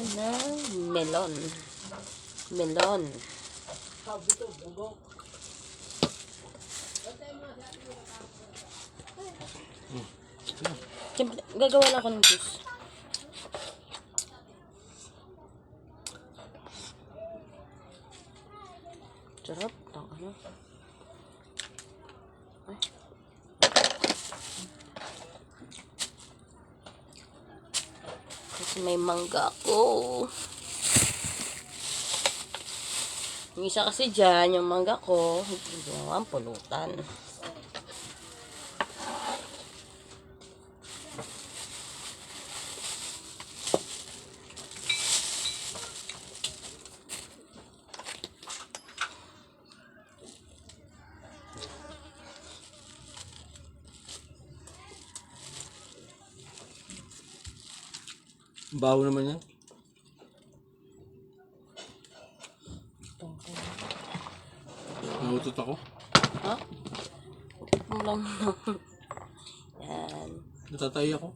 ng melon. Melon. Siyempre, gagawa lang ako ng juice. Sarap. Ano? Ay. Kasi may mangga ako. Yung isa kasi dyan, yung mangga ko, yung ang pulutan. Baho naman yan. Nagutot ako. Ha? Lang. Yan. Natatay ako.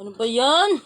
Ano ba yan?